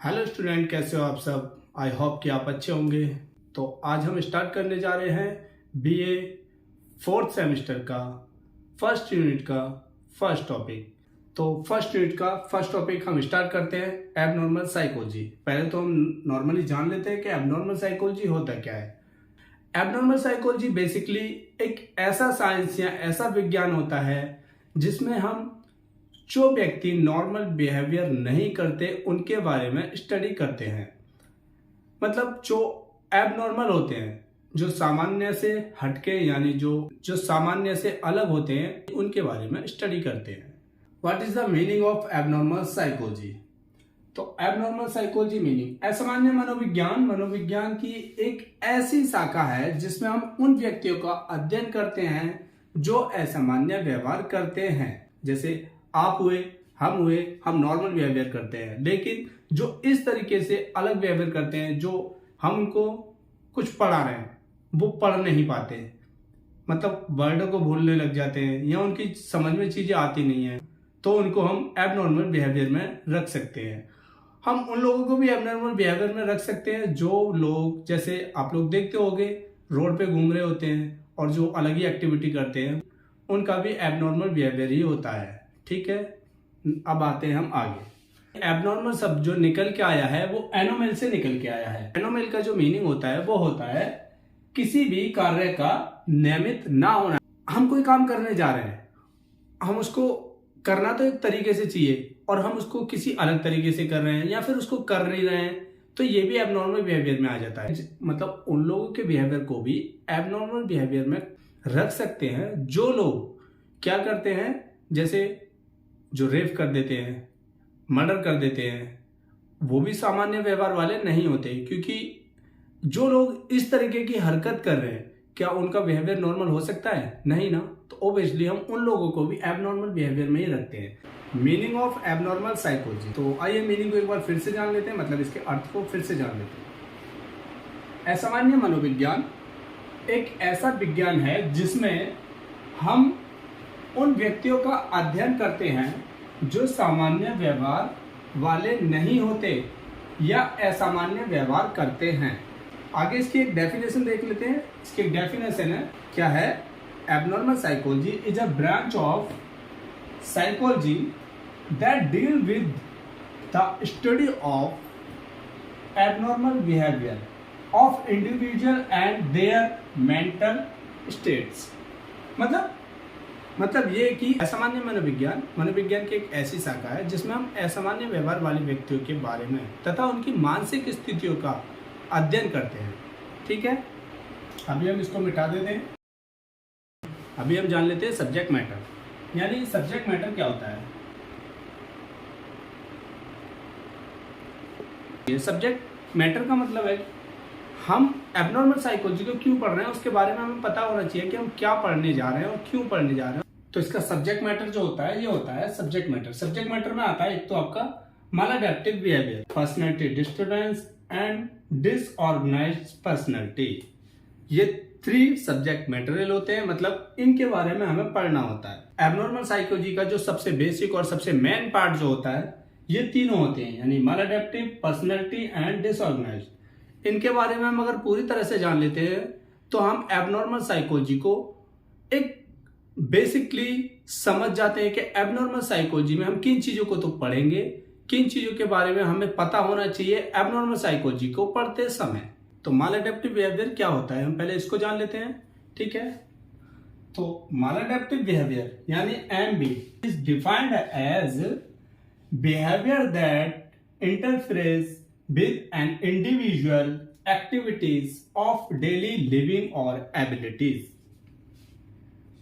Hello student, कैसे हो आप सब। आई होप कि आप अच्छे होंगे। तो आज हम स्टार्ट करने जा रहे हैं बीए फोर्थ सेमेस्टर का फर्स्ट यूनिट का फर्स्ट टॉपिक। तो फर्स्ट यूनिट का फर्स्ट टॉपिक हम स्टार्ट करते हैं एबनॉर्मल साइकोलॉजी। पहले तो हम नॉर्मली जान लेते हैं कि एबनॉर्मल साइकोलॉजी होता क्या है। एबनॉर्मल साइकोलॉजी बेसिकली एक ऐसा साइंस या ऐसा विज्ञान होता है जिसमें हम जो व्यक्ति नॉर्मल बिहेवियर नहीं करते उनके बारे में स्टडी करते हैं। मतलब जो एबनॉर्मल होते हैं, जो सामान्य से हटके यानी जो सामान्य से अलग होते हैं, उनके बारे में स्टडी करते हैं। What is the meaning of abnormal psychology? तो एबनॉर्मल साइकोलॉजी मीनिंग असामान्य मनोविज्ञान की एक ऐसी शाखा है जिसमें हम उन व्यक्तियों का अध्ययन करते हैं जो असामान्य व्यवहार करते हैं। जैसे आप हुए, हम नॉर्मल बिहेवियर करते हैं, लेकिन जो इस तरीके से अलग बिहेवियर करते हैं, जो हम उनको कुछ पढ़ा रहे हैं वो पढ़ नहीं पाते, मतलब वर्ड को भूलने लग जाते हैं या उनकी समझ में चीजें आती नहीं है, तो उनको हम एबनॉर्मल बिहेवियर में रख सकते हैं। हम उन लोगों को भी एबनॉर्मल बिहेवियर में रख सकते हैं जो लोग, जैसे आप लोग देखते होंगे, रोड पे घूम रहे होते हैं और जो अलग ही एक्टिविटी करते हैं, उनका भी एबनॉर्मल बिहेवियर ही होता है। ठीक है, अब आते हैं हम आगे। एबनॉर्मल शब्द जो निकल के आया है वो एनोमल से निकल के आया है। एनोमल का जो मीनिंग होता है वो होता है किसी भी कार्य का नियमित ना होना। हम कोई काम करने जा रहे हैं, हम उसको करना तो एक तरीके से चाहिए और हम उसको किसी अलग तरीके से कर रहे हैं या फिर उसको कर नहीं रहे हैं, तो ये भी एबनॉर्मल बिहेवियर में आ जाता है। मतलब उन लोगों के बिहेवियर को भी एबनॉर्मल बिहेवियर में रख सकते हैं जो लोग क्या करते हैं, जैसे जो रेप कर देते हैं, मर्डर कर देते हैं, वो भी सामान्य व्यवहार वाले नहीं होते। क्योंकि जो लोग इस तरीके की हरकत कर रहे हैं, क्या उनका बिहेवियर नॉर्मल हो सकता है? नहीं ना। तो ओबियसली हम उन लोगों को भी एबनॉर्मल बिहेवियर में ही रखते हैं। Meaning of abnormal psychology. तो आइए मीनिंग को एक बार फिर से जान लेते हैं, मतलब इसके अर्थ को फिर से जान लेते हैं। असामान्य मनोविज्ञान एक ऐसा विज्ञान है जिसमें हम उन व्यक्तियों का अध्ययन करते हैं जो सामान्य व्यवहार वाले नहीं होते या असामान्य व्यवहार करते हैं। आगे इसकी एक डेफिनेशन देख लेते हैं। इसकी एक डेफिनेशन है, क्या है? Abnormal psychology is a branch of psychology that deal with the study of abnormal behaviour of individual and their mental states. मतलब ये कि असामान्य मनोविज्ञान की एक ऐसी शाखा है जिसमें हम असामान्य व्यवहार वाले व्यक्तियों के बारे में तथा उनकी मानसिक स्थितियों का अध्ययन करते हैं। ठीक है, अभी हम इसको मिटा देते हैं। अभी हम जान लेते हैं सब्जेक्ट मैटर। यानी सब्जेक्ट मैटर क्या होता है? ये सब्जेक्ट मैटर का मतलब है हम एबनॉर्मल साइकोलॉजी को क्यों पढ़ रहे हैं, उसके बारे में हमें पता होना चाहिए कि हम क्या पढ़ने जा रहे हैं और क्यों पढ़ने जा रहे हैं। तो इसका सब्जेक्ट मैटर जो होता है, ये होता है सब्जेक्ट मैटर। सब्जेक्ट मैटर में आता है एक तो आपका maladaptive behaviour, personality disturbance and disorganised personality. ये 3 सब्जेक्ट मैटरल होते हैं, मतलब इनके बारे में हमें पढ़ना होता है। एबनॉर्मल साइकोलॉजी का जो सबसे बेसिक और सबसे मेन पार्ट जो होता है, ये तीनों होते हैं, यानी मालाडेप्टिव, पर्सनैलिटी एंड डिसऑर्गेनाइज्ड। इनके बारे में हम अगर पूरी तरह से जान लेते हैं तो हम एबनॉर्मल साइकोलॉजी को एक बेसिकली समझ जाते हैं कि एबनॉर्मल साइकोलॉजी में हम किन चीजों को तो पढ़ेंगे, किन चीजों के बारे में हमें पता होना चाहिए एबनॉर्मल साइकोलॉजी को पढ़ते समय। तो मालाडेप्टिव बिहेवियर क्या होता है, हम पहले इसको जान लेते हैं। ठीक है, तो मालाडेप्टिव बिहेवियर यानी MB is defined as behaviour that interference with an individual activities of daily living or abilities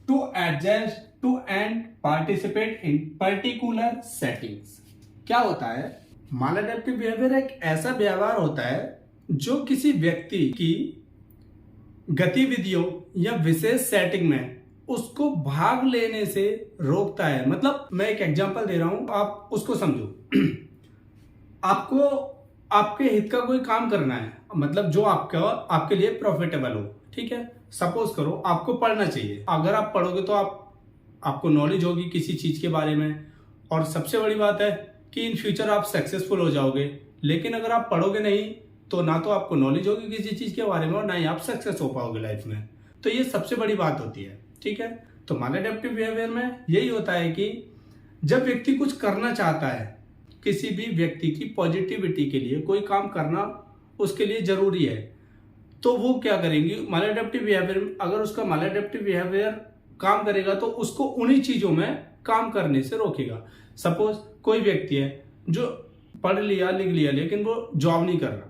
to adjust to and participate in particular settings। क्या होता है? मालाडेप्टिव बिहेवियर एक ऐसा व्यवहार होता है जो किसी व्यक्ति की गतिविधियों या विशेष सेटिंग में उसको भाग लेने से रोकता है। मतलब मैं एक एग्जांपल दे रहा हूं, आप उसको समझो। आपको आपके हित का कोई काम करना है, मतलब जो आपके लिए प्रॉफिटेबल हो। ठीक है, सपोज करो आपको पढ़ना चाहिए। अगर आप पढ़ोगे तो आपको नॉलेज होगी किसी चीज के बारे में, और सबसे बड़ी बात है कि इन फ्यूचर आप सक्सेसफुल हो जाओगे। लेकिन अगर आप पढ़ोगे नहीं तो ना तो आपको नॉलेज होगी किसी चीज़ के बारे में और ना ही आप सक्सेस हो पाओगे लाइफ में। तो ये सबसे बड़ी बात होती है, ठीक है। तो मालएडेप्टिव बिहेवियर में यही होता है कि जब व्यक्ति कुछ करना चाहता है, किसी भी व्यक्ति की पॉजिटिविटी के लिए कोई काम करना उसके लिए जरूरी है, तो वो क्या करेंगी, मालएडेप्टिव बिहेवियर, अगर उसका मालएडेप्टिव बिहेवियर काम करेगा तो उसको उन्हीं चीजों में काम करने से रोकेगा। सपोज कोई व्यक्ति है जो पढ़ लिया लिख लिया लेकिन वो जॉब नहीं कर रहा,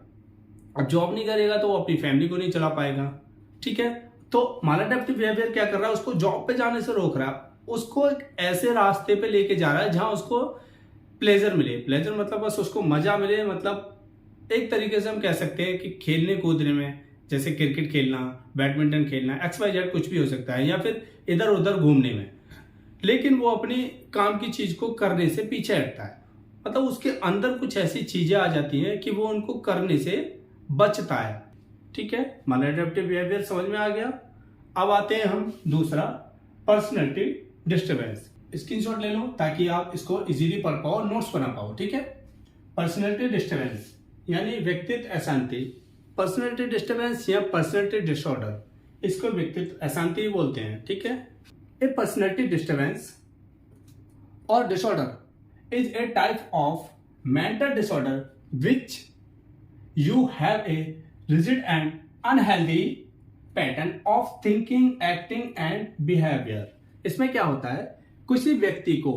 अब जॉब नहीं करेगा तो वो अपनी फैमिली को नहीं चला पाएगा, ठीक है। तो मालएडेप्टिव बिहेवियर क्या कर रहा है, उसको जॉब पे जाने से रोक रहा है, उसको एक ऐसे रास्ते पे लेके जा रहा है जहां उसको प्लेजर मिले। प्लेजर मतलब बस उसको मजा मिले, मतलब एक तरीके से हम कह सकते हैं कि खेलने कूदने में, जैसे क्रिकेट खेलना, बैडमिंटन खेलना, XYZ कुछ भी हो सकता है, या फिर इधर उधर घूमने में। लेकिन वो अपनी काम की चीज को करने से पीछे हटता है, मतलब उसके अंदर कुछ ऐसी चीजें आ जाती हैं कि वो उनको करने से बचता है, ठीक है। मालएडेप्टिव बिहेवियर समझ में आ गया। अब आते हैं हम दूसरा, पर्सनैलिटी डिस्टर्बेंस। स्क्रीनशॉट ले लो ताकि आप इसको इजीली पढ़ पाओ, नोट्स बना पाओ, ठीक है। पर्सनैलिटी डिस्टर्बेंस यानी व्यक्तित्व अशांति। पर्सनैलिटी डिस्टर्बेंस या पर्सनैलिटी डिसऑर्डर, इसको व्यक्तित्व अशांति बोलते हैं, ठीक है। ए पर्सनैलिटी डिस्टर्बेंस और disorder is a type of mental disorder which you have a rigid and unhealthy pattern of thinking, acting and behavior। इसमें क्या होता है, किसी व्यक्ति को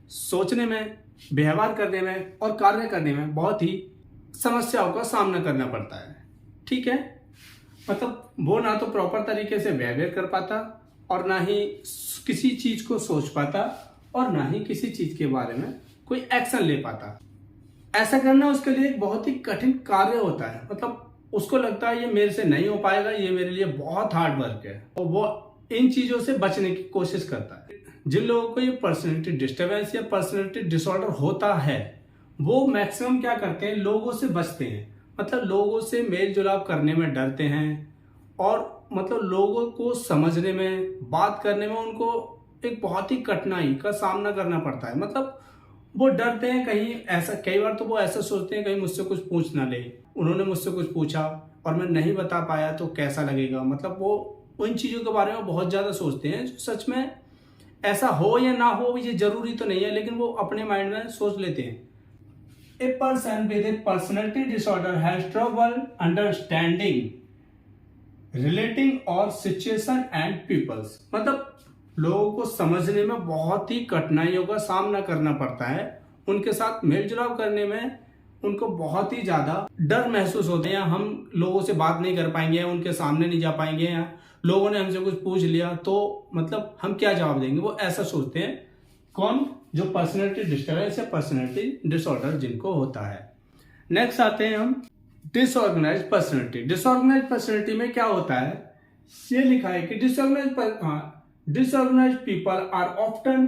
सोचने में, व्यवहार करने में और कार्य करने में बहुत ही समस्याओं का सामना करना पड़ता है, ठीक है। मतलब वो ना तो प्रॉपर तरीके से व्यवहार कर पाता और ना ही किसी चीज को सोच पाता और ना ही किसी चीज के बारे में कोई एक्शन ले पाता। ऐसा करना उसके लिए एक बहुत ही कठिन कार्य होता है, मतलब उसको लगता है ये मेरे से नहीं हो पाएगा, ये मेरे लिए बहुत हार्ड वर्क है, और वो इन चीजों से बचने की कोशिश करता है। जिन लोगों को ये पर्सनैलिटी डिस्टर्बेंस या पर्सनैलिटी डिसऑर्डर होता है वो मैक्सिमम क्या करते हैं, लोगों से बचते हैं, मतलब लोगों से मेल जुलाप करने में डरते हैं और मतलब लोगों को समझने में, बात करने में उनको एक बहुत ही कठिनाई का सामना करना पड़ता है। मतलब वो डरते हैं कहीं ऐसा, कई बार तो वो ऐसा सोचते हैं कहीं मुझसे कुछ पूछ ना ले, उन्होंने मुझसे कुछ पूछा और मैं नहीं बता पाया तो कैसा लगेगा, मतलब वो उन चीजों के बारे में बहुत ज्यादा सोचते हैं। जो सच में ऐसा हो या ना हो ये जरूरी तो नहीं है, लेकिन वो अपने माइंड में सोच लेते हैं। A person with A personality disorder has trouble understanding, relating और सिचुएशन एंड पीपल्स, मतलब लोगों को समझने में बहुत ही कठिनाइयों का सामना करना पड़ता है, उनके साथ मेल जुलाप करने में उनको बहुत ही ज्यादा डर महसूस होते हैं, हम लोगों से बात नहीं कर पाएंगे, उनके सामने नहीं जा पाएंगे, या लोगों ने हमसे कुछ पूछ लिया तो मतलब हम क्या जवाब देंगे, वो ऐसा सोचते हैं। कौन, जो पर्सनैलिटी डिस्टर्बेंस या पर्सनैलिटी डिसऑर्डर जिनको होता है। नेक्स्ट आते हैं हम डिसऑर्गेनाइज्ड पर्सनैलिटी। डिसऑर्गेनाइज्ड पर्सनैलिटी में क्या होता है, ये लिखा है कि disorganized people are often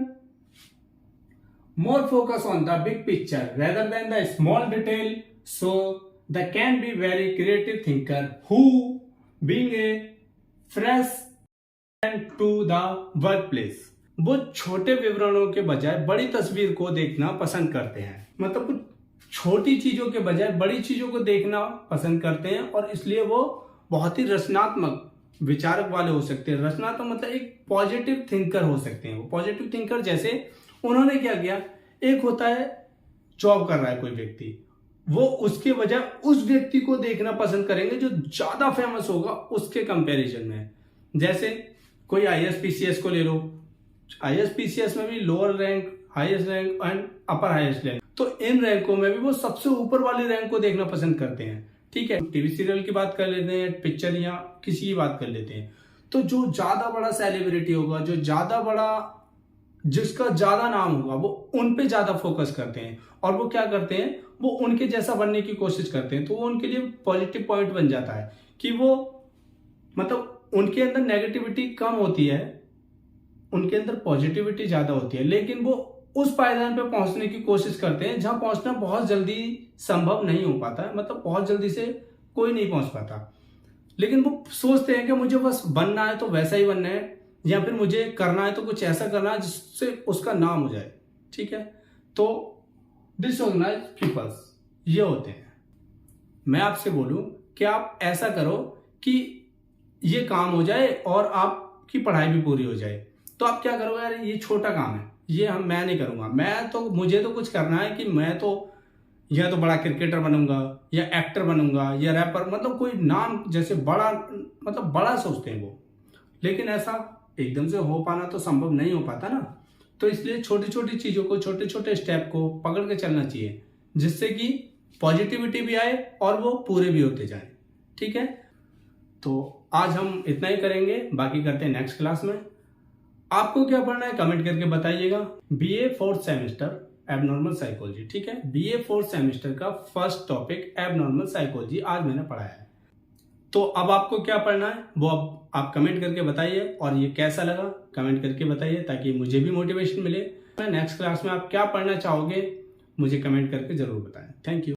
more focused on the big picture rather than the small detail, so they can be very creative thinker who being a fresh and to the workplace। वो छोटे विवरणों के बजाय बड़ी तस्वीर को देखना पसंद करते हैं, मतलब कुछ छोटी चीजों के बजाय बड़ी चीजों को देखना पसंद करते हैं और इसलिए वो बहुत ही रचनात्मक विचारक वाले हो सकते हैं। रचनात्मक मतलब एक पॉजिटिव थिंकर हो सकते हैं। वो पॉजिटिव थिंकर जैसे उन्होंने क्या किया, एक होता है जॉब कर रहा है कोई व्यक्ति, वो उसके बजाय उस व्यक्ति को देखना पसंद करेंगे जो ज्यादा फेमस होगा उसके कंपैरिजन में। जैसे कोई IAS PCS को ले लो, IAS PCS में भी lower rank, highest rank and upper highest rank, तो इन रैंकों में भी वो सबसे ऊपर वाली रैंक को देखना पसंद करते हैं, ठीक है। टीवी सीरियल की बात कर लेते हैं, पिक्चर या किसी की बात कर लेते हैं, तो जो ज्यादा बड़ा सेलिब्रिटी होगा, जो ज्यादा बड़ा, जिसका ज्यादा नाम होगा, वो उन पे ज्यादा फोकस करते हैं और वो क्या करते हैं, वो उनके जैसा बनने की कोशिश करते हैं। तो वो उनके लिए पॉजिटिव पॉइंट बन जाता है कि वो मतलब उनके अंदर नेगेटिविटी कम होती है, उनके अंदर पॉजिटिविटी ज्यादा होती है, लेकिन वो उस पायदान पे पहुंचने की कोशिश करते हैं जहां पहुंचना बहुत जल्दी संभव नहीं हो पाता है, मतलब बहुत जल्दी से कोई नहीं पहुंच पाता। लेकिन वो सोचते हैं कि मुझे बस बनना है तो वैसा ही बनना है, या फिर मुझे करना है तो कुछ ऐसा करना है जिससे उसका नाम हो जाए, ठीक है। तो डिसऑर्गेनाइज्ड पीपल्स ये होते हैं। मैं आपसे बोलूं कि आप ऐसा करो कि ये काम हो जाए और आपकी पढ़ाई भी पूरी हो जाए, तो आप क्या करोगे, यार ये छोटा काम है, ये मैं नहीं करूंगा, मुझे तो कुछ करना है कि मैं तो या तो बड़ा क्रिकेटर बनूंगा या एक्टर बनूंगा या रैपर, मतलब कोई नाम जैसे बड़ा, मतलब बड़ा सोचते हैं वो, लेकिन ऐसा एकदम से हो पाना तो संभव नहीं हो पाता ना। तो इसलिए छोटी छोटी चीजों को, छोटे छोटे स्टेप को पकड़ के चलना चाहिए, जिससे कि पॉजिटिविटी भी आए और वो पूरे भी होते जाए। ठीक है, तो आज हम इतना ही करेंगे, बाकी करते हैं नेक्स्ट क्लास में। आपको क्या पढ़ना है कमेंट करके बताइएगा। BA fourth semester abnormal psychology, ठीक है, बीए फोर्थ सेमेस्टर का फर्स्ट टॉपिक एबनॉर्मल साइकोलॉजी आज मैंने पढ़ाया है। तो अब आपको क्या पढ़ना है वो अब आप कमेंट करके बताइए, और ये कैसा लगा कमेंट करके बताइए, ताकि मुझे भी मोटिवेशन मिले। नेक्स्ट क्लास में आप क्या पढ़ना चाहोगे मुझे कमेंट करके जरूर बताएं। Thank you.